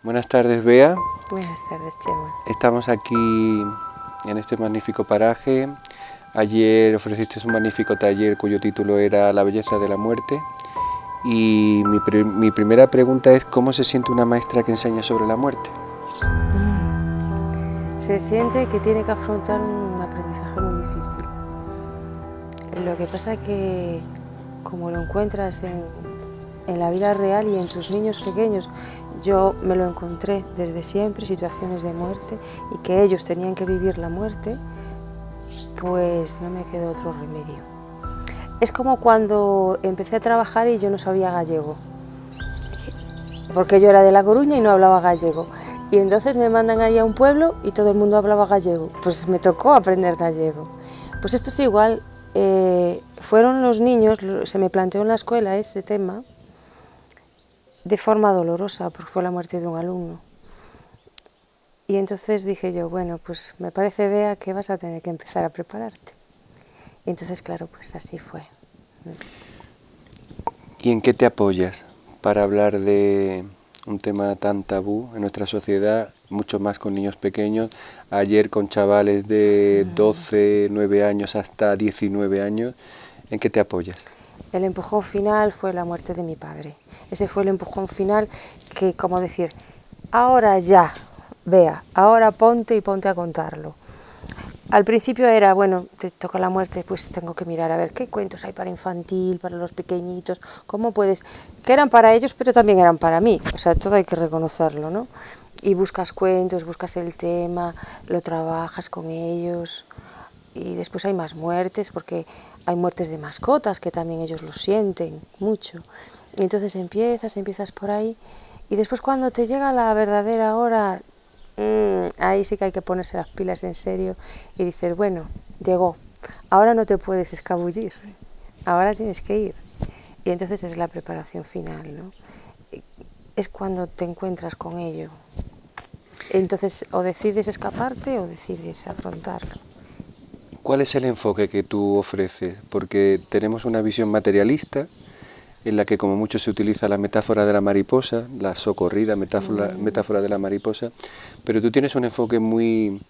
Buenas tardes, Bea. Buenas tardes, Chema. Estamos aquí en este magnífico paraje. Ayer ofreciste un magnífico taller cuyo título era La belleza de la muerte. Y mi primera pregunta es, ¿cómo se siente una maestra que enseña sobre la muerte? Se siente que tiene que afrontar un aprendizaje muy difícil. Lo que pasa es que, como lo encuentras en la vida real y en tus niños pequeños, yo me lo encontré desde siempre, situaciones de muerte, y que ellos tenían que vivir la muerte, pues no me quedó otro remedio. Es como cuando empecé a trabajar y yo no sabía gallego, porque yo era de La Coruña y no hablaba gallego. Y entonces me mandan ahí a un pueblo y todo el mundo hablaba gallego, pues me tocó aprender gallego. Pues esto es igual, fueron los niños, se me planteó en la escuela ese tema, de forma dolorosa, porque fue la muerte de un alumno. Y entonces dije yo, bueno, pues me parece, Bea, que vas a tener que empezar a prepararte. Y entonces, claro, pues así fue. ¿Y en qué te apoyas para hablar de un tema tan tabú en nuestra sociedad, mucho más con niños pequeños? Ayer con chavales de 12, 9 años hasta 19 años. ¿En qué te apoyas? El empujón final fue la muerte de mi padre. Ese fue el empujón final que, como decir, ahora ya, Bea, ahora ponte y ponte a contarlo. Al principio era, bueno, te toca la muerte, pues tengo que mirar a ver qué cuentos hay para infantil, para los pequeñitos, cómo puedes, que eran para ellos, pero también eran para mí, o sea, todo hay que reconocerlo, ¿no? Y buscas cuentos, buscas el tema, lo trabajas con ellos, y después hay más muertes, porque hay muertes de mascotas, que también ellos lo sienten mucho. Y entonces empiezas por ahí, y después cuando te llega la verdadera hora, ahí sí que hay que ponerse las pilas en serio y dices, bueno, llegó, ahora no te puedes escabullir, ahora tienes que ir. Y entonces es la preparación final, ¿no? Es cuando te encuentras con ello. Entonces o decides escaparte o decides afrontarlo. ¿Cuál es el enfoque que tú ofreces? Porque tenemos una visión materialista en la que como mucho se utiliza la metáfora de la mariposa, la socorrida metáfora de la mariposa, pero tú tienes un enfoque muy,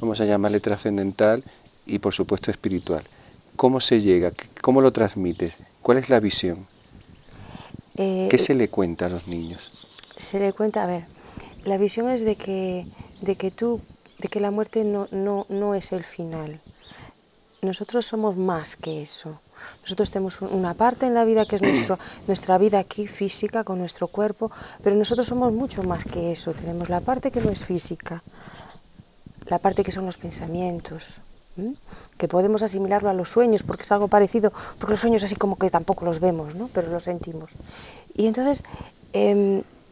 vamos a llamarle trascendental y por supuesto espiritual. ¿Cómo se llega? ¿Cómo lo transmites? ¿Cuál es la visión? ¿Qué se le cuenta a los niños? Se le cuenta, a ver, la visión es de que la muerte no es el final. Nosotros somos más que eso. Nosotros tenemos una parte en la vida que es nuestra vida aquí física, con nuestro cuerpo, pero nosotros somos mucho más que eso. Tenemos la parte que no es física, la parte que son los pensamientos, que podemos asimilarlo a los sueños, porque es algo parecido, porque los sueños así como que tampoco los vemos, ¿no? Pero los sentimos. Y entonces,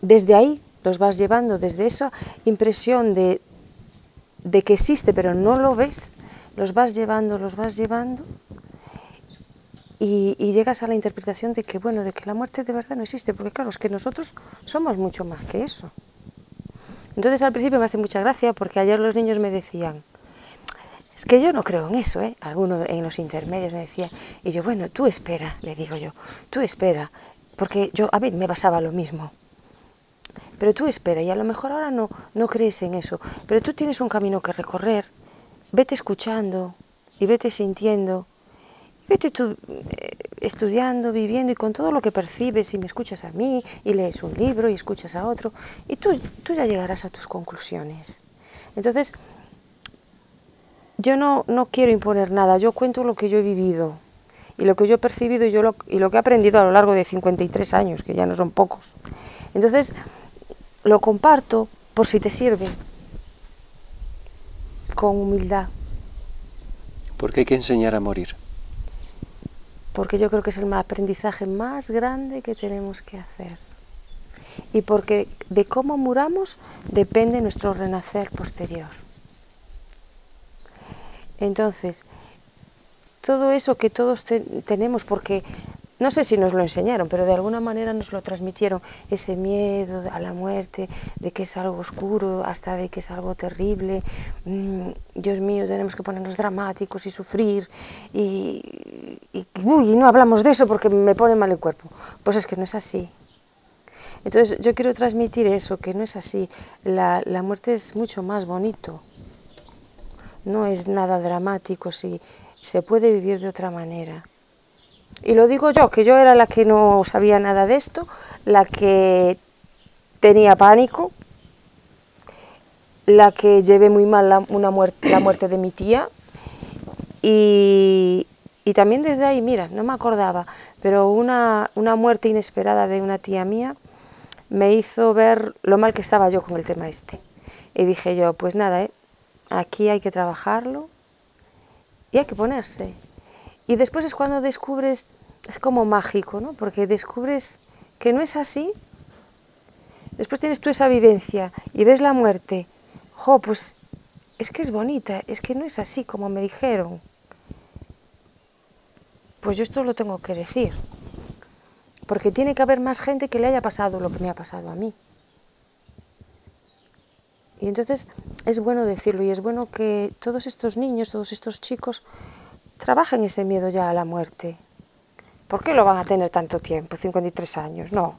desde ahí los vas llevando, desde esa impresión de que existe pero no lo ves, los vas llevando, y llegas a la interpretación de que, bueno, de que la muerte de verdad no existe, porque claro, es que nosotros somos mucho más que eso. Entonces al principio me hace mucha gracia, porque ayer los niños me decían, es que yo no creo en eso, ¿eh? Alguno en los intermedios me decía, y yo, bueno, tú espera, le digo yo, tú espera, porque a mí me pasaba lo mismo. Pero tú espera, y a lo mejor ahora no crees en eso, pero tú tienes un camino que recorrer, vete escuchando y vete sintiendo, vete tú estudiando, viviendo y con todo lo que percibes, y me escuchas a mí y lees un libro y escuchas a otro, y tú ya llegarás a tus conclusiones. Entonces, yo no quiero imponer nada, yo cuento lo que yo he vivido y lo que yo he percibido y lo que he aprendido a lo largo de 53 años, que ya no son pocos. Entonces, lo comparto por si te sirve, con humildad. ¿Por qué hay que enseñar a morir? Porque yo creo que es el aprendizaje más grande que tenemos que hacer. Y porque de cómo muramos depende nuestro renacer posterior. Entonces, todo eso que todos tenemos, porque no sé si nos lo enseñaron, pero de alguna manera nos lo transmitieron, ese miedo a la muerte, de que es algo oscuro, hasta de que es algo terrible, Dios mío, tenemos que ponernos dramáticos y sufrir, y no hablamos de eso porque me pone mal el cuerpo. Pues es que no es así. Entonces yo quiero transmitir eso, que no es así. La muerte es mucho más bonito. No es nada dramático, sí, se puede vivir de otra manera. Y lo digo yo, que yo era la que no sabía nada de esto, la que tenía pánico, la que llevé muy mal la muerte de mi tía, y también desde ahí, mira, no me acordaba, pero una muerte inesperada de una tía mía me hizo ver lo mal que estaba yo con el tema este. Y dije yo, pues nada, aquí hay que trabajarlo y hay que ponerse. Y después es cuando descubres, es como mágico, ¿no? Porque descubres que no es así. Después tienes tú esa vivencia y ves la muerte. Jo, pues es que es bonita, es que no es así como me dijeron. Pues yo esto lo tengo que decir. Porque tiene que haber más gente que le haya pasado lo que me ha pasado a mí. Y entonces es bueno decirlo y es bueno que todos estos niños, todos estos chicos trabajen ese miedo ya a la muerte. ¿Por qué lo van a tener tanto tiempo, 53 años? No.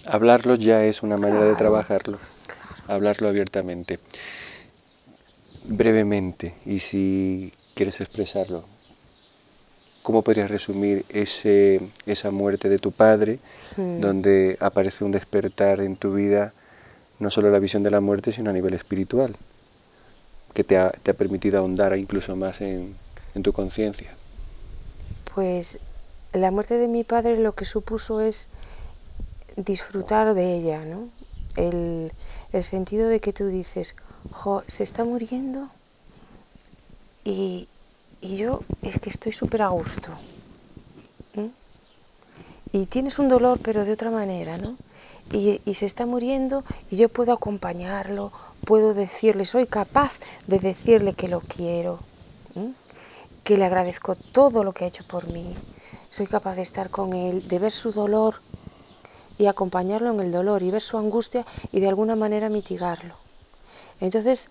Hablarlo ya es una manera de Claro. trabajarlo, hablarlo abiertamente. Brevemente, y si quieres expresarlo, ¿cómo podrías resumir esa muerte de tu padre, donde aparece un despertar en tu vida, no solo la visión de la muerte, sino a nivel espiritual, que te ha permitido ahondar incluso más en tu conciencia? Pues la muerte de mi padre lo que supuso es disfrutar de ella, ¿no? El sentido de que tú dices, jo, se está muriendo y yo es que estoy súper a gusto. Y tienes un dolor, pero de otra manera, ¿no? Y se está muriendo y yo puedo acompañarlo, puedo decirle, soy capaz de decirle que lo quiero, que le agradezco todo lo que ha hecho por mí, soy capaz de estar con él, de ver su dolor y acompañarlo en el dolor y ver su angustia y de alguna manera mitigarlo. Entonces,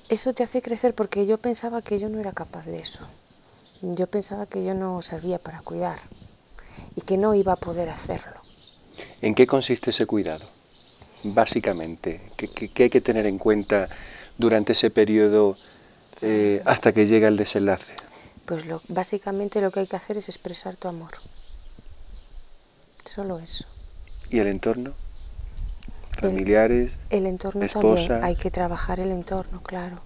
eso te hace crecer porque yo pensaba que yo no era capaz de eso. Yo pensaba que yo no servía para cuidar y que no iba a poder hacerlo. ¿En qué consiste ese cuidado? Básicamente, ¿qué hay que tener en cuenta durante ese periodo hasta que llega el desenlace? Pues básicamente lo que hay que hacer es expresar tu amor. Solo eso. ¿Y el entorno? ¿Familiares? El entorno esposa? También, hay que trabajar el entorno, claro.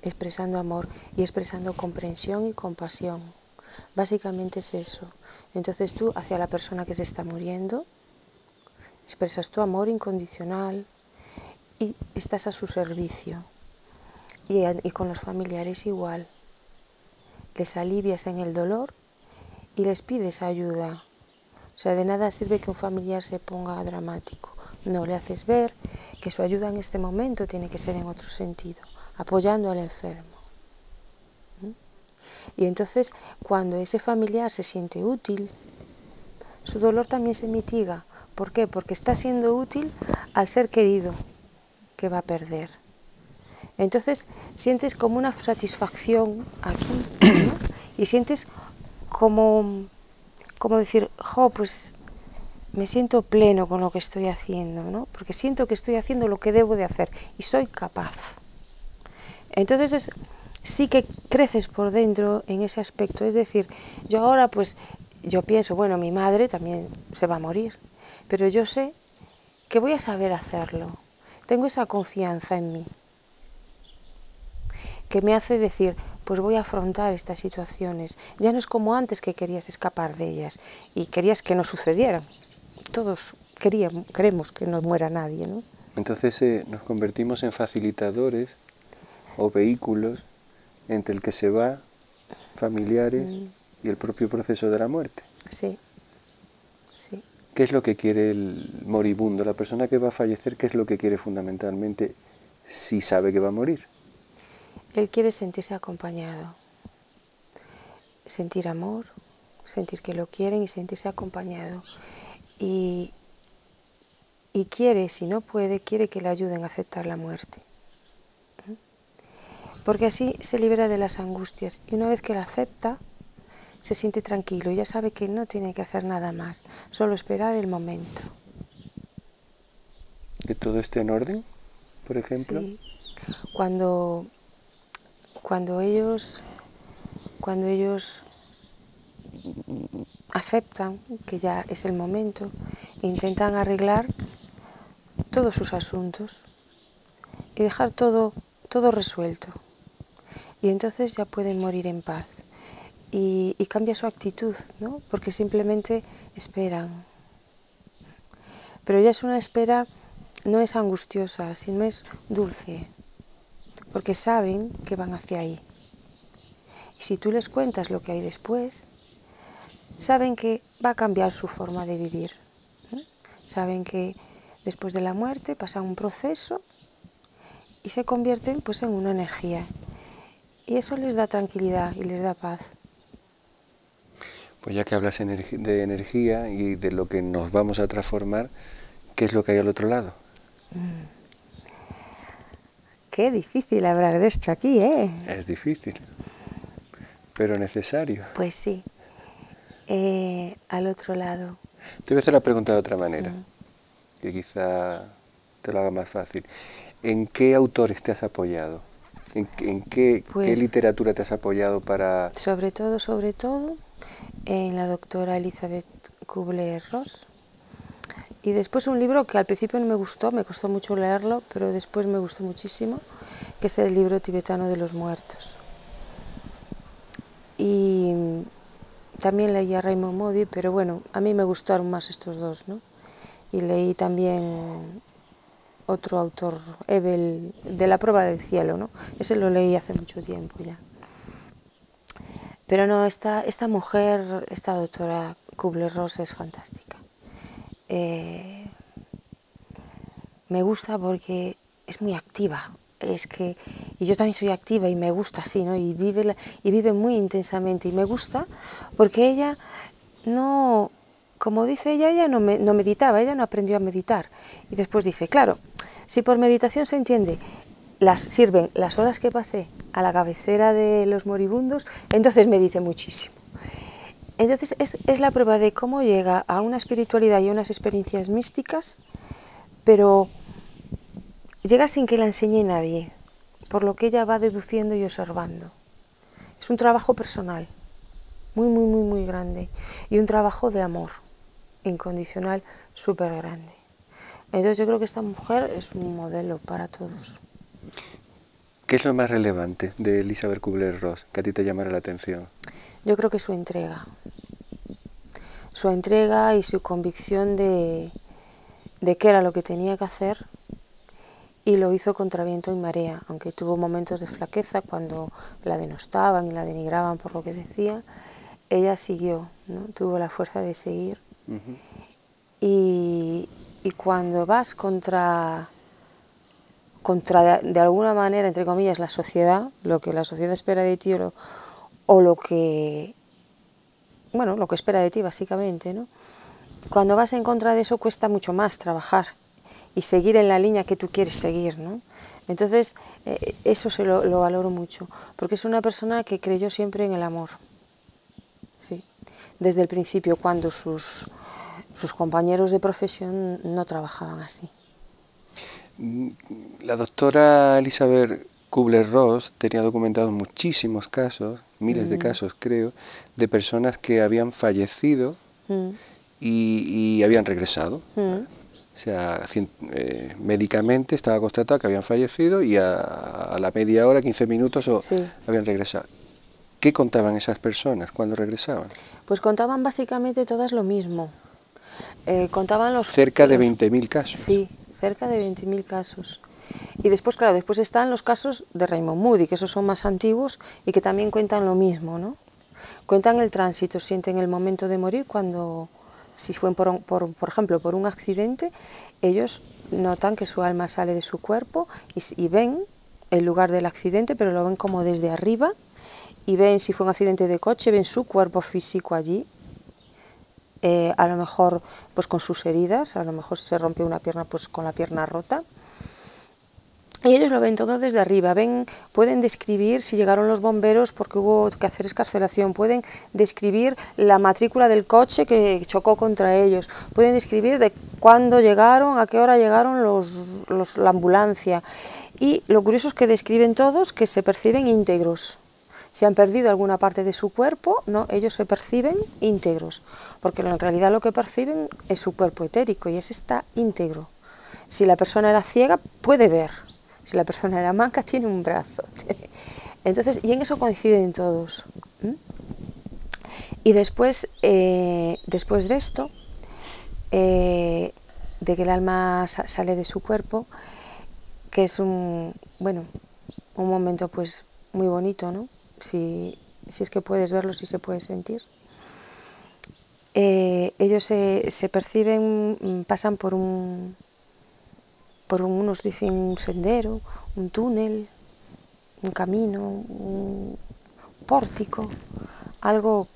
Expresando amor y expresando comprensión y compasión. Básicamente es eso. Entonces tú, hacia la persona que se está muriendo, expresas tu amor incondicional y estás a su servicio. Y con los familiares igual. Les alivias en el dolor y les pides ayuda. O sea, de nada sirve que un familiar se ponga dramático. No, le haces ver que su ayuda en este momento tiene que ser en otro sentido, apoyando al enfermo. Y entonces, cuando ese familiar se siente útil, su dolor también se mitiga. ¿Por qué? Porque está siendo útil al ser querido que va a perder. Entonces, sientes como una satisfacción aquí, ¿no? Y sientes como decir, jo, pues me siento pleno con lo que estoy haciendo, ¿no? Porque siento que estoy haciendo lo que debo de hacer y soy capaz. Entonces sí que creces por dentro en ese aspecto. Es decir, yo ahora pues yo pienso, bueno, mi madre también se va a morir, pero yo sé que voy a saber hacerlo. Tengo esa confianza en mí que me hace decir, pues voy a afrontar estas situaciones. Ya no es como antes, que querías escapar de ellas y querías que no sucedieran. Todos queremos que no muera nadie, ¿no? Entonces nos convertimos en facilitadores o vehículos entre el que se va, familiares y el propio proceso de la muerte. Sí, sí. ¿Qué es lo que quiere el moribundo, la persona que va a fallecer? ¿Qué es lo que quiere fundamentalmente si sabe que va a morir? Él quiere sentirse acompañado, sentir amor, sentir que lo quieren y sentirse acompañado. Y quiere, si no puede, quiere que le ayuden a aceptar la muerte. Porque así se libera de las angustias. Y una vez que la acepta, se siente tranquilo, ya sabe que no tiene que hacer nada más, solo esperar el momento. ¿Que todo esté en orden, por ejemplo? Sí, cuando ellos aceptan que ya es el momento, intentan arreglar todos sus asuntos y dejar todo resuelto. Y entonces ya pueden morir en paz. Y cambia su actitud, ¿no? Porque simplemente esperan. Pero ya es una espera, no es angustiosa, sino es dulce, porque saben que van hacia ahí. Y si tú les cuentas lo que hay después, saben que va a cambiar su forma de vivir. Saben que después de la muerte pasa un proceso y se convierten pues en una energía. Y eso les da tranquilidad y les da paz. Pues ya que hablas de energía y de lo que nos vamos a transformar, ¿qué es lo que hay al otro lado? Qué difícil hablar de esto aquí, ¿eh? Es difícil, pero necesario. Pues sí, al otro lado. Te voy a hacer la pregunta de otra manera, que quizá te lo haga más fácil. ¿En qué autores te has apoyado? ¿En qué literatura te has apoyado para...? Sobre todo, en la doctora Elizabeth Kubler-Ross. Y después un libro que al principio no me gustó, me costó mucho leerlo, pero después me gustó muchísimo, que es el libro tibetano de los muertos. Y también leí a Raymond Moody, pero bueno, a mí me gustaron más estos dos, ¿no? Y leí también otro autor, Ebel, de La prueba del cielo, ¿no? Ese lo leí hace mucho tiempo ya. Pero no, esta mujer, esta doctora Kubler-Ross es fantástica. Me gusta porque es muy activa. Y yo también soy activa y me gusta así, ¿no? Y vive muy intensamente. Y me gusta porque ella no, como dice ella no meditaba, ella no aprendió a meditar. Y después dice, claro, si por meditación se entiende, sirven las horas que pasé a la cabecera de los moribundos, entonces me dice muchísimo. Entonces es la prueba de cómo llega a una espiritualidad y a unas experiencias místicas, pero llega sin que la enseñe nadie, por lo que ella va deduciendo y observando. Es un trabajo personal, muy grande, y un trabajo de amor incondicional súper grande. Entonces yo creo que esta mujer es un modelo para todos. ¿Qué es lo más relevante de Elizabeth Kubler-Ross que a ti te llamara la atención? Yo creo que su entrega y su convicción de qué era lo que tenía que hacer, y lo hizo contra viento y marea, aunque tuvo momentos de flaqueza cuando la denostaban y la denigraban por lo que decía. Ella siguió, ¿no? Tuvo la fuerza de seguir. Y cuando vas contra de alguna manera, entre comillas, la sociedad, lo que la sociedad espera de ti o lo que espera de ti básicamente, ¿no? Cuando vas en contra de eso cuesta mucho más trabajar y seguir en la línea que tú quieres seguir, ¿no? Entonces eso lo valoro mucho, porque es una persona que creyó siempre en el amor, sí, desde el principio, cuando sus compañeros de profesión no trabajaban así. La doctora Elizabeth Kubler-Ross tenía documentados muchísimos casos, miles de casos creo, de personas que habían fallecido y habían regresado. O sea, médicamente estaba constatado que habían fallecido y a la media hora, 15 minutos habían regresado. ¿Qué contaban esas personas cuando regresaban? Pues contaban básicamente todas lo mismo. Contaban cerca de 20.000 casos. Sí, cerca de 20.000 casos. Y después, claro, después están los casos de Raymond Moody, que esos son más antiguos y que también cuentan lo mismo, ¿no? Cuentan el tránsito, sienten el momento de morir cuando, si fue por ejemplo, por un accidente, ellos notan que su alma sale de su cuerpo y ven el lugar del accidente, pero lo ven como desde arriba, y ven, si fue un accidente de coche, ven su cuerpo físico allí, a lo mejor pues con sus heridas, a lo mejor si se rompe una pierna pues con la pierna rota, Y ellos lo ven todo desde arriba, pueden describir si llegaron los bomberos porque hubo que hacer excarcelación, pueden describir la matrícula del coche que chocó contra ellos, pueden describir de cuándo llegaron, a qué hora llegaron la ambulancia. Y lo curioso es que describen todos que se perciben íntegros. Si han perdido alguna parte de su cuerpo, no, ellos se perciben íntegros, porque en realidad lo que perciben es su cuerpo etérico y ese está íntegro. Si la persona era ciega, puede ver. Si la persona era manca, tiene un brazo. Entonces, y en eso coinciden todos. Y después de esto, de que el alma sale de su cuerpo, que es un momento pues muy bonito, ¿no? Si es que puedes verlo, si se puede sentir. Ellos se perciben, pasan por unos dicen un sendero, un túnel, un camino, un pórtico, algo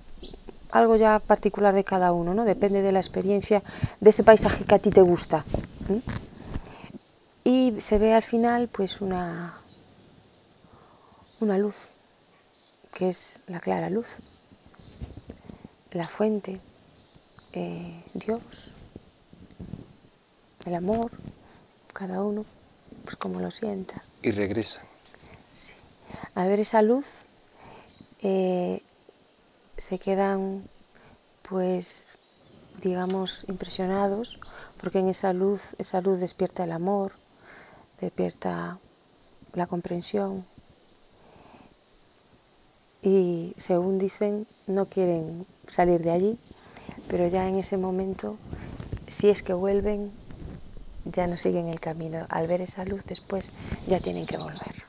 ya particular de cada uno, ¿no? Depende de la experiencia, de ese paisaje que a ti te gusta. Y se ve al final pues una luz, que es la clara luz, la fuente, Dios, el amor, cada uno pues como lo sienta. Y regresan. Sí. Al ver esa luz se quedan pues digamos impresionados, porque en esa luz despierta el amor, despierta la comprensión y según dicen no quieren salir de allí, pero ya en ese momento, si es que vuelven, ya no siguen el camino. Al ver esa luz después ya tienen que volver,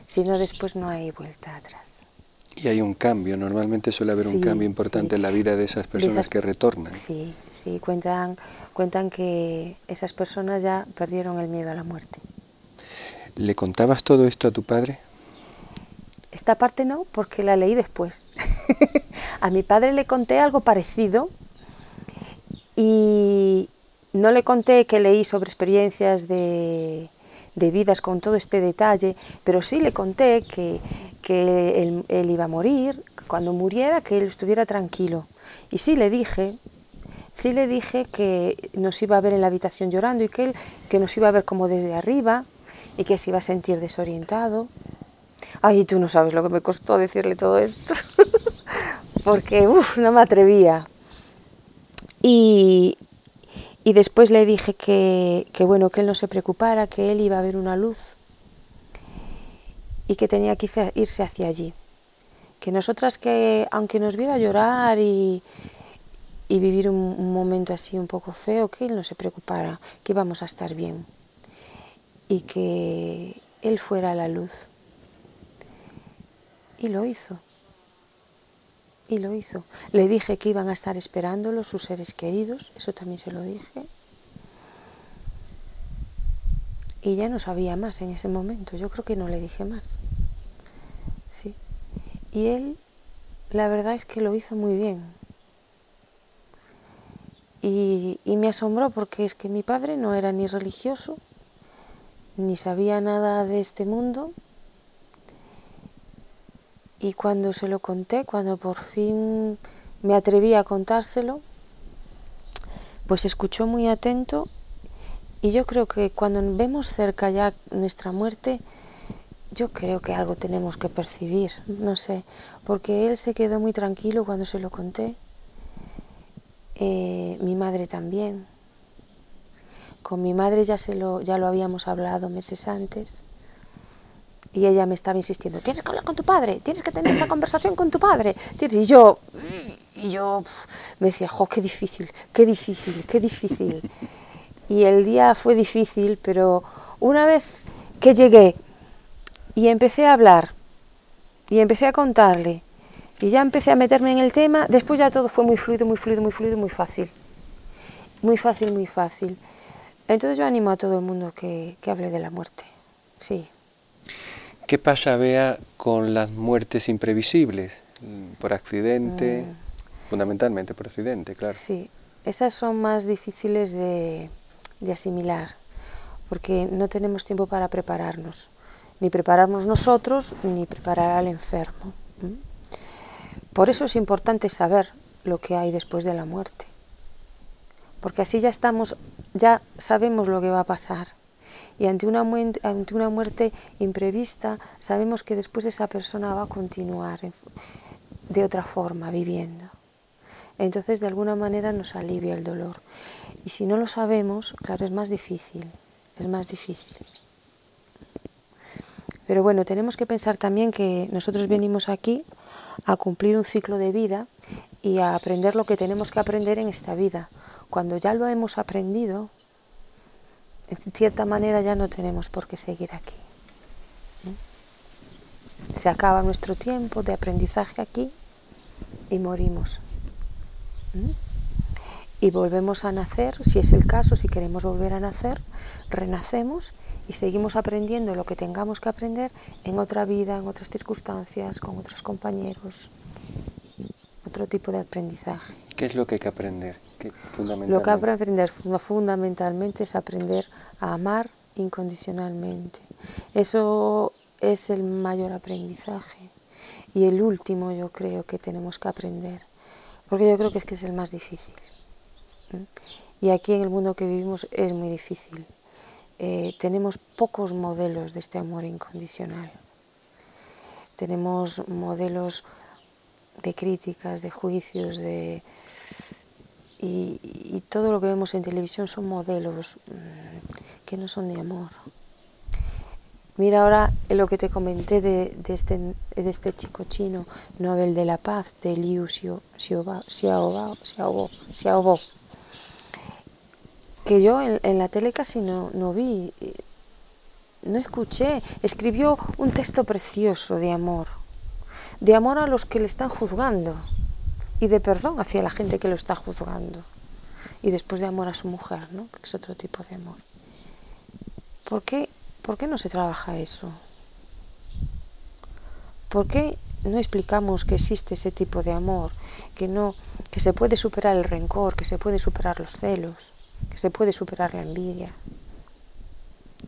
si no después no hay vuelta atrás. Y hay un cambio, normalmente suele haber un cambio importante en la vida de esas personas que retornan. Sí, cuentan que esas personas ya perdieron el miedo a la muerte. ¿Le contabas todo esto a tu padre? Esta parte no, porque la leí después. A mi padre le conté algo parecido y no le conté que leí sobre experiencias de vidas con todo este detalle, pero sí le conté que él iba a morir, cuando muriera que él estuviera tranquilo. Y sí le dije que nos iba a ver en la habitación llorando y que nos iba a ver como desde arriba y que se iba a sentir desorientado. Ay, tú no sabes lo que me costó decirle todo esto, porque no me atrevía. Y después le dije que él no se preocupara, que él iba a ver una luz y que tenía que irse hacia allí. Que nosotras, que aunque nos viera llorar y vivir un momento así un poco feo, que él no se preocupara, que íbamos a estar bien y que él fuera la luz. Y lo hizo. Y lo hizo. Le dije que iban a estar esperándolo sus seres queridos, eso también se lo dije. Y ya no sabía más en ese momento, yo creo que no le dije más. Sí. Y él, la verdad es que lo hizo muy bien. Y me asombró porque es que mi padre no era ni religioso, ni sabía nada de este mundo. Y cuando se lo conté, cuando por fin me atreví a contárselo, pues escuchó muy atento y yo creo que cuando vemos cerca ya nuestra muerte, yo creo que algo tenemos que percibir, no sé, porque él se quedó muy tranquilo cuando se lo conté, mi madre también. Con mi madre ya lo habíamos hablado meses antes. Y ella me estaba insistiendo, tienes que hablar con tu padre, tienes que tener esa conversación con tu padre. Y yo me decía, jo, qué difícil, qué difícil, qué difícil. Y el día fue difícil, pero una vez que llegué y empecé a hablar, y empecé a contarle, y ya empecé a meterme en el tema, después ya todo fue muy fluido, muy fluido, muy fluido, muy fácil. Muy fácil, muy fácil. Entonces yo animo a todo el mundo que hable de la muerte, sí. ¿Qué pasa, Bea, con las muertes imprevisibles? Por accidente, fundamentalmente por accidente, claro. Sí, esas son más difíciles de asimilar, porque no tenemos tiempo para prepararnos, ni prepararnos nosotros, ni preparar al enfermo. Por eso es importante saber lo que hay después de la muerte, porque así ya sabemos lo que va a pasar, y ante una muerte imprevista sabemos que después esa persona va a continuar de otra forma viviendo. Entonces de alguna manera nos alivia el dolor, y si no lo sabemos, claro, es más difícil. Pero bueno, tenemos que pensar también que nosotros venimos aquí a cumplir un ciclo de vida y a aprender lo que tenemos que aprender en esta vida. Cuando ya lo hemos aprendido, en cierta manera ya no tenemos por qué seguir aquí. Se acaba nuestro tiempo de aprendizaje aquí y morimos. Y volvemos a nacer, si es el caso, si queremos volver a nacer, renacemos y seguimos aprendiendo lo que tengamos que aprender en otra vida, en otras circunstancias, con otros compañeros, otro tipo de aprendizaje. ¿Qué es lo que hay que aprender? Lo que hay que aprender fundamentalmente es aprender a amar incondicionalmente. Eso es el mayor aprendizaje y el último, yo creo, que tenemos que aprender, porque yo creo que es el más difícil. Y aquí en el mundo que vivimos es muy difícil. Tenemos pocos modelos de este amor incondicional. Tenemos modelos de críticas, de juicios, y todo lo que vemos en televisión son modelos que no son de amor. Mira ahora lo que te comenté de este chico chino, Nobel de la Paz, de Liu Xiaobo, que yo en la tele casi no vi, no escuché. Escribió un texto precioso de amor a los que le están juzgando, y de perdón hacia la gente que lo está juzgando, y después de amor a su mujer, ¿no? Que es otro tipo de amor. ¿Por qué no se trabaja eso? ¿Por qué no explicamos que existe ese tipo de amor, que se puede superar el rencor, que se puede superar los celos, que se puede superar la envidia?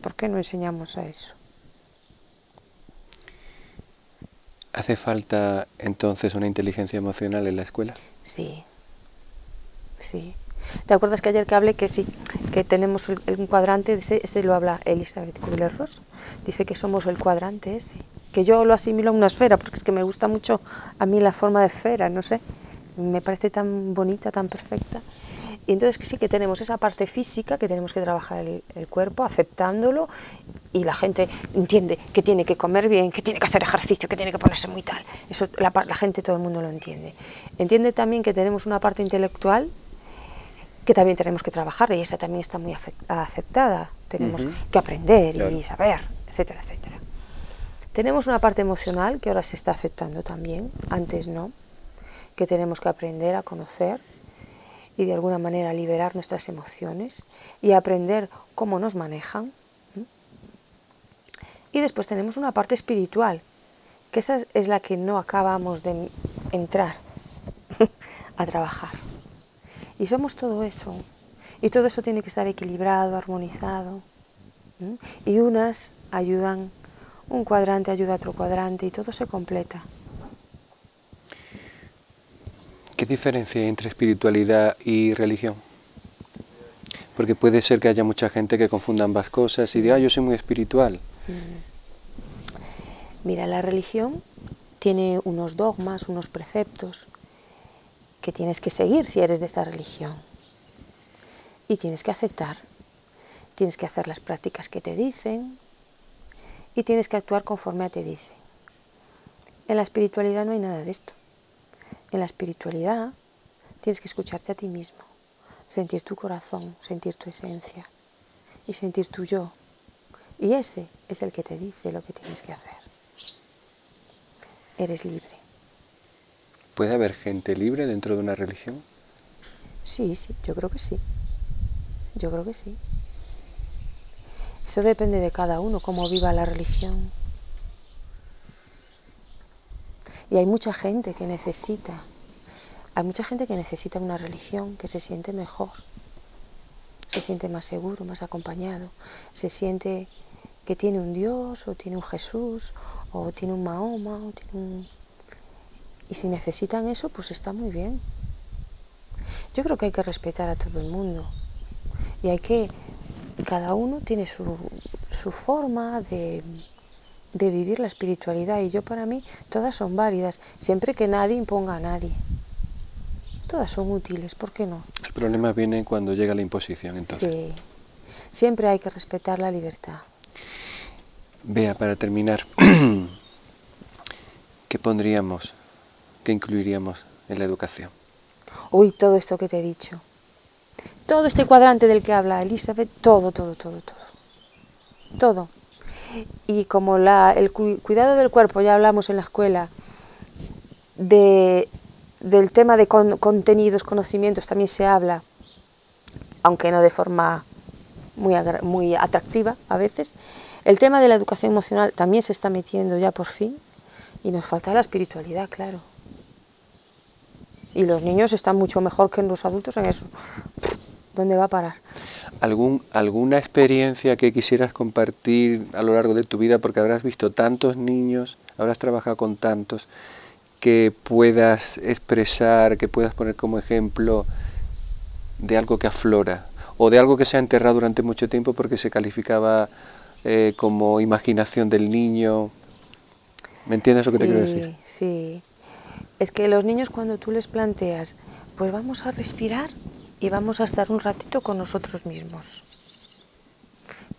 ¿Por qué no enseñamos a eso? ¿Hace falta entonces una inteligencia emocional en la escuela? Sí. ¿Te acuerdas que ayer que hablé que sí, que tenemos un cuadrante, ese lo habla Elizabeth Kubler-Ross, dice que somos el cuadrante ese, que yo lo asimilo a una esfera, porque es que me gusta mucho a mí la forma de esfera, no sé, me parece tan bonita, tan perfecta. Y entonces sí que tenemos esa parte física, que tenemos que trabajar el cuerpo, aceptándolo, y la gente entiende que tiene que comer bien, que tiene que hacer ejercicio, que tiene que ponerse muy tal. Eso la gente, todo el mundo lo entiende. Entiende también que tenemos una parte intelectual que también tenemos que trabajar, y esa también está muy aceptada. Tenemos que aprender y saber, etcétera, etcétera. Tenemos una parte emocional que ahora se está aceptando también, antes no, que tenemos que aprender a conocer y de alguna manera liberar nuestras emociones y aprender cómo nos manejan. Y después tenemos una parte espiritual, que esa es la que no acabamos de entrar a trabajar. Y somos todo eso, y todo eso tiene que estar equilibrado, armonizado, y unas ayudan, un cuadrante ayuda a otro cuadrante, y todo se completa. ¿Qué diferencia hay entre espiritualidad y religión? Porque puede ser que haya mucha gente que confunda ambas cosas y diga, yo soy muy espiritual. Mira, la religión tiene unos dogmas, unos preceptos que tienes que seguir si eres de esa religión. Y tienes que aceptar, tienes que hacer las prácticas que te dicen y tienes que actuar conforme a te dicen. En la espiritualidad no hay nada de esto. En la espiritualidad tienes que escucharte a ti mismo, sentir tu corazón, sentir tu esencia y sentir tu yo. Y ese es el que te dice lo que tienes que hacer. Eres libre. ¿Puede haber gente libre dentro de una religión? Sí, yo creo que sí. Yo creo que sí. Eso depende de cada uno, cómo viva la religión. Y hay mucha gente que necesita una religión, que se siente mejor. se siente más seguro, más acompañado, se siente que tiene un Dios, o tiene un Jesús, o tiene un Mahoma, o tiene un... Y si necesitan eso, pues está muy bien. Yo creo que hay que respetar a todo el mundo, y hay que... Cada uno tiene su forma de vivir la espiritualidad, y yo, para mí, todas son válidas, siempre que nadie imponga a nadie. Todas son útiles, ¿por qué no? El problema viene cuando llega la imposición, entonces. Sí, siempre hay que respetar la libertad. Bea, para terminar, ¿qué pondríamos, qué incluiríamos en la educación? Uy, todo esto que te he dicho. Todo este cuadrante del que habla Elizabeth, todo. Todo. Y como el cuidado del cuerpo, ya hablamos en la escuela, del tema de contenidos, conocimientos, también se habla, aunque no de forma muy atractiva a veces. El tema de la educación emocional también se está metiendo ya por fin, y nos falta la espiritualidad, claro. Y los niños están mucho mejor que los adultos en eso. ¿Dónde va a parar? ¿Alguna experiencia que quisieras compartir a lo largo de tu vida? Porque habrás visto tantos niños, habrás trabajado con tantos, que puedas expresar, que puedas poner como ejemplo de algo que aflora, o de algo que se ha enterrado durante mucho tiempo porque se calificaba como imaginación del niño. ¿Me entiendes lo que te quiero decir? Sí. Es que los niños, cuando tú les planteas, pues vamos a respirar y vamos a estar un ratito con nosotros mismos.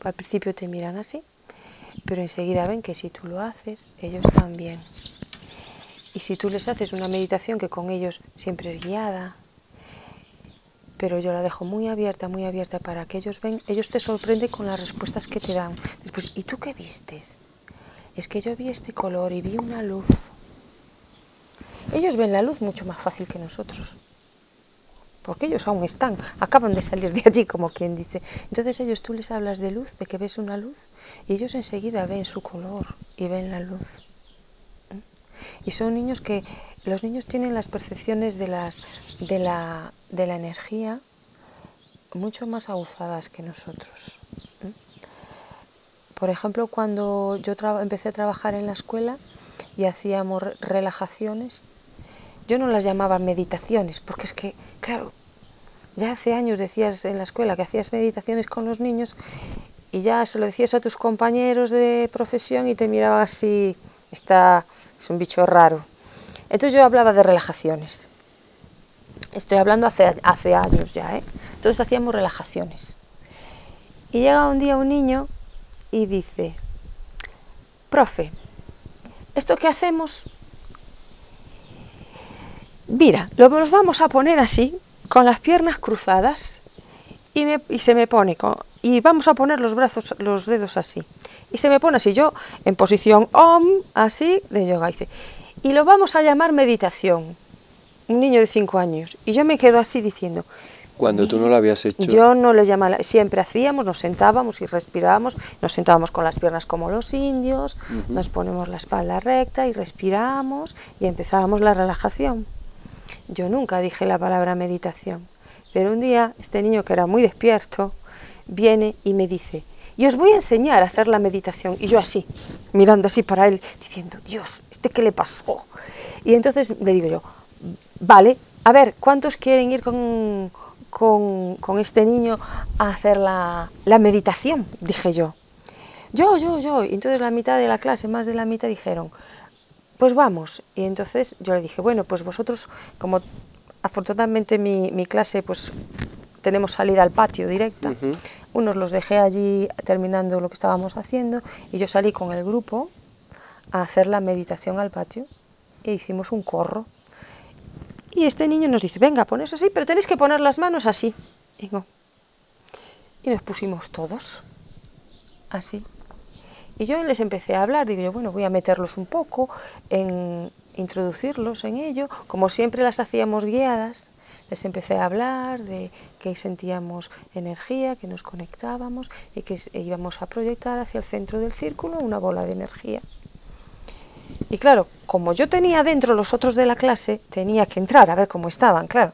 Al principio te miran así, pero enseguida ven que si tú lo haces, ellos también. Y si tú les haces una meditación, que con ellos siempre es guiada, pero yo la dejo muy abierta para que ellos ven, ellos te sorprenden con las respuestas que te dan. Después, ¿y tú qué vistes? Es que yo vi este color y vi una luz. Ellos ven la luz mucho más fácil que nosotros, porque ellos aún acaban de salir de allí, como quien dice. Entonces ellos, tú les hablas de luz, de que ves una luz, y ellos enseguida ven su color y ven la luz. Y son niños que, los niños tienen las percepciones de la energía mucho más aguzadas que nosotros. Por ejemplo, cuando yo empecé a trabajar en la escuela y hacíamos relajaciones, yo no las llamaba meditaciones, porque es que, claro, ya hace años decías en la escuela que hacías meditaciones con los niños, y ya se lo decías a tus compañeros de profesión y te miraban así, es un bicho raro. Entonces yo hablaba de relajaciones. Estoy hablando hace años ya, ¿eh? Entonces hacíamos relajaciones. Y llega un día un niño y dice: profe, esto que hacemos, mira, nos vamos a poner así, con las piernas cruzadas, y se me pone, y vamos a poner los dedos así, y se me pone así, yo en posición Om, así, de yoga, dice, y lo vamos a llamar meditación. Un niño de 5 años, y yo me quedo así diciendo... Cuando tú no lo habías hecho... Yo no le llamaba, siempre hacíamos, nos sentábamos y respirábamos, nos sentábamos con las piernas como los indios, nos ponemos la espalda recta y respiramos, y empezábamos la relajación. Yo nunca dije la palabra meditación, pero un día este niño, que era muy despierto, viene y me dice: y os voy a enseñar a hacer la meditación. Y yo así, mirando así para él, diciendo: Dios, ¿qué le pasó? Y entonces le digo yo: vale, a ver, ¿cuántos quieren ir con este niño a hacer la meditación? Dije yo. Yo. Y entonces la mitad de la clase, más de la mitad, dijeron: pues vamos. Y entonces yo le dije: bueno, pues vosotros, como afortunadamente mi clase, pues tenemos salida al patio directa, unos los dejé allí terminando lo que estábamos haciendo, y yo salí con el grupo a hacer la meditación al patio, e hicimos un corro. Y este niño nos dice: venga, poneos así, pero tenéis que poner las manos así. Y nos pusimos todos así. Y yo les empecé a hablar, digo yo, bueno, voy a meterlos un poco, introducirlos en ello, como siempre las hacíamos guiadas. Les empecé a hablar de que sentíamos energía, que nos conectábamos y que íbamos a proyectar hacia el centro del círculo una bola de energía. Y claro, como yo tenía dentro los otros de la clase, tenía que entrar a ver cómo estaban, claro.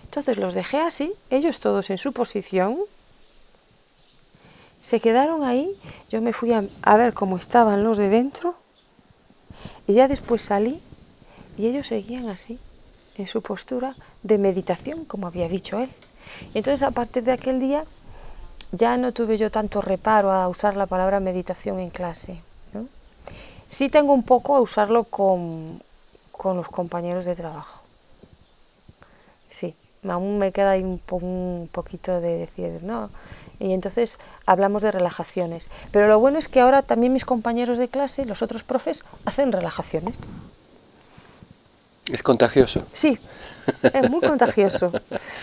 Entonces los dejé así, ellos todos en su posición, Se quedaron ahí, yo me fui a ver cómo estaban los de dentro, y ya después salí, y ellos seguían así, en su postura de meditación, como había dicho él. Y entonces, a partir de aquel día, ya no tuve yo tanto reparo a usar la palabra meditación en clase, ¿no? Sí tengo un poco a usarlo con los compañeros de trabajo. Sí, aún me queda ahí un poquito de decir, no. Y entonces hablamos de relajaciones. Pero lo bueno es que ahora también mis compañeros de clase, los otros profes, hacen relajaciones. ¿Es contagioso? Sí, es muy contagioso.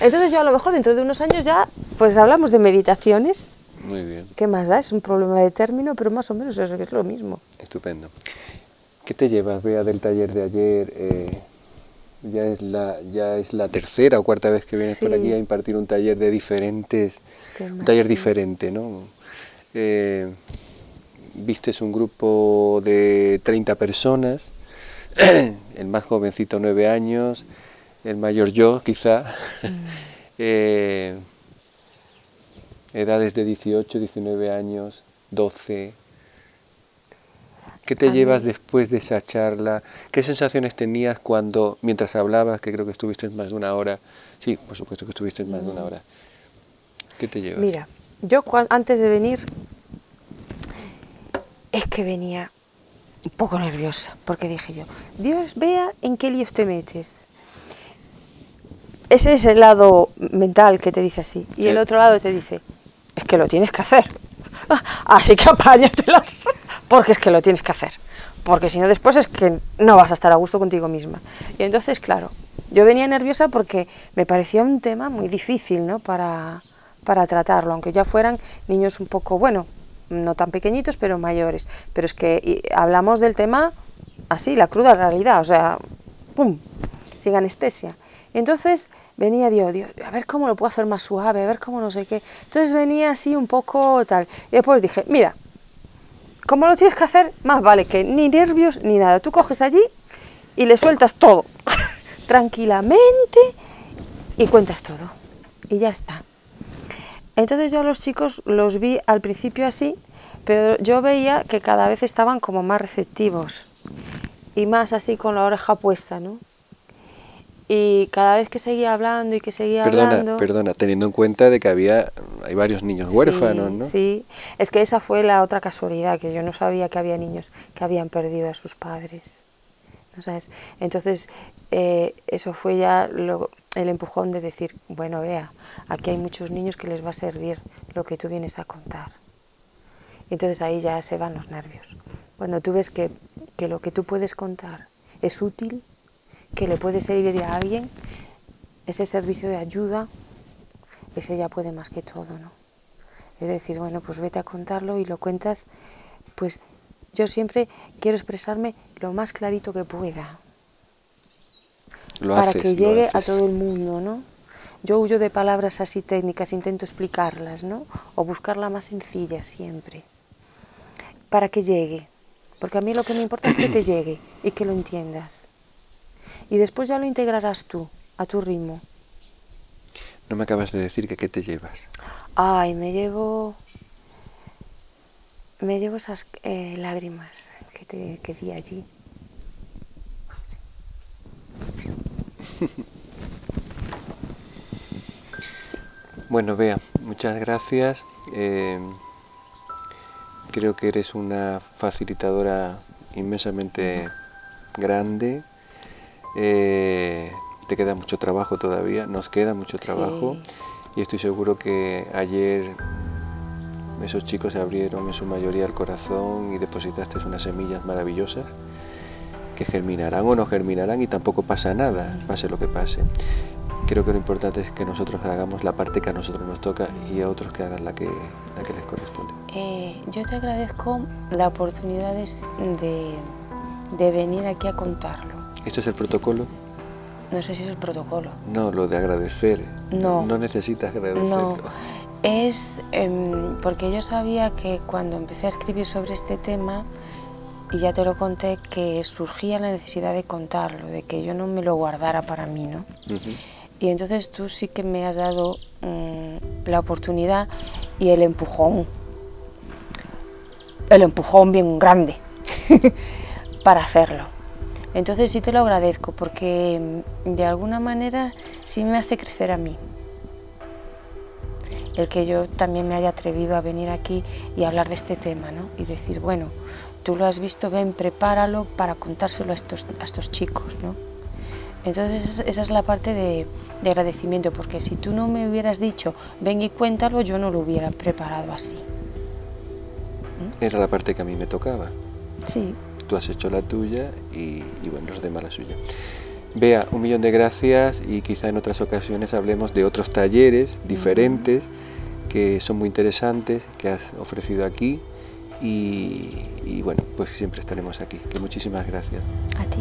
Entonces yo a lo mejor dentro de unos años ya pues hablamos de meditaciones. Muy bien. ¿Qué más da? Es un problema de término, pero más o menos eso es lo mismo. Estupendo. ¿Qué te llevas, Bea, del taller de ayer? Ya es la tercera o cuarta vez que vienes Sí. por aquí a impartir un taller de diferentes... Temas, un taller sí. diferente, ¿no? Vistes un grupo de 30 personas, el más jovencito 9 años, el mayor yo, quizá, edades de 18, 19 años, 12... ¿Qué te llevas después de esa charla? ¿Qué sensaciones tenías mientras hablabas, que creo que estuviste más de una hora? Sí, por supuesto que estuviste más de una hora. ¿Qué te llevas? Mira, yo antes de venir, es que venía un poco nerviosa, porque dije yo, Dios, Bea, ¿en qué líos te metes? Ese es el lado mental que te dice así, y el otro lado te dice, es que lo tienes que hacer, así que apáñatelas, porque es que lo tienes que hacer, porque si no después es que no vas a estar a gusto contigo misma. Y entonces, claro, yo venía nerviosa porque me parecía un tema muy difícil, ¿no?, para tratarlo, aunque ya fueran niños un poco, bueno, no tan pequeñitos, pero mayores, pero es que hablamos del tema así, la cruda realidad, o sea, ¡pum!, sin anestesia. Entonces venía, Dios, a ver cómo lo puedo hacer más suave, a ver cómo no sé qué. Entonces venía así un poco tal. Y después dije, mira, como lo tienes que hacer, más vale que ni nervios ni nada. Tú coges allí y le sueltas todo, tranquilamente, y cuentas todo. Y ya está. Entonces yo a los chicos los vi al principio así, pero yo veía que cada vez estaban como más receptivos y más así con la oreja puesta, ¿no? Y cada vez que seguía hablando y que seguía hablando... Perdona, teniendo en cuenta de que hay varios niños huérfanos, ¿no? Sí, es que esa fue la otra casualidad, que yo no sabía que había niños que habían perdido a sus padres, ¿no sabes? Entonces, eso fue ya el empujón de decir, bueno, Bea, aquí hay muchos niños que les va a servir lo que tú vienes a contar. Y entonces ahí ya se van los nervios. Cuando tú ves que lo que tú puedes contar es útil, que le puede servir a alguien, ese servicio de ayuda, ese ya puede más que todo, ¿no? Es decir, bueno, pues vete a contarlo y lo cuentas, pues yo siempre quiero expresarme lo más clarito que pueda, para que llegue a todo el mundo, ¿no? Yo huyo de palabras así técnicas, intento explicarlas, ¿no? O buscarla más sencilla siempre, para que llegue, porque a mí lo que me importa es que te llegue y que lo entiendas. Y después ya lo integrarás tú, a tu ritmo. No me acabas de decir que qué te llevas. Ay, me llevo esas lágrimas que vi allí. Sí. Sí. Bueno, Bea, muchas gracias. Creo que eres una facilitadora inmensamente grande. Te queda mucho trabajo todavía, nos queda mucho trabajo, sí. Y estoy seguro que ayer esos chicos se abrieron en su mayoría el corazón y depositaste unas semillas maravillosas que germinarán o no germinarán y tampoco pasa nada, pase lo que pase. Creo que lo importante es que nosotros hagamos la parte que a nosotros nos toca y a otros que hagan la que les corresponde. Yo te agradezco la oportunidad de venir aquí a contarlo. ¿Esto es el protocolo? No sé si es el protocolo. No, lo de agradecer. No. No necesitas agradecerlo. No, es porque yo sabía que cuando empecé a escribir sobre este tema, y ya te lo conté, que surgía la necesidad de contarlo, de que yo no me lo guardara para mí, ¿no? Y entonces tú sí que me has dado la oportunidad y el empujón el empujón bien grande para hacerlo. Entonces sí te lo agradezco porque de alguna manera sí me hace crecer a mí. El que yo también me haya atrevido a venir aquí y hablar de este tema, ¿no? Y decir, bueno, tú lo has visto, ven, prepáralo para contárselo a estos chicos, ¿no? Entonces esa es la parte de agradecimiento, porque si tú no me hubieras dicho, ven y cuéntalo, yo no lo hubiera preparado así. Era la parte que a mí me tocaba. Sí. Tú has hecho la tuya y bueno, los demás la suya. Bea, 1.000.000 de gracias y quizá en otras ocasiones hablemos de otros talleres diferentes que son muy interesantes, que has ofrecido aquí y bueno, pues siempre estaremos aquí. Que muchísimas gracias. A ti.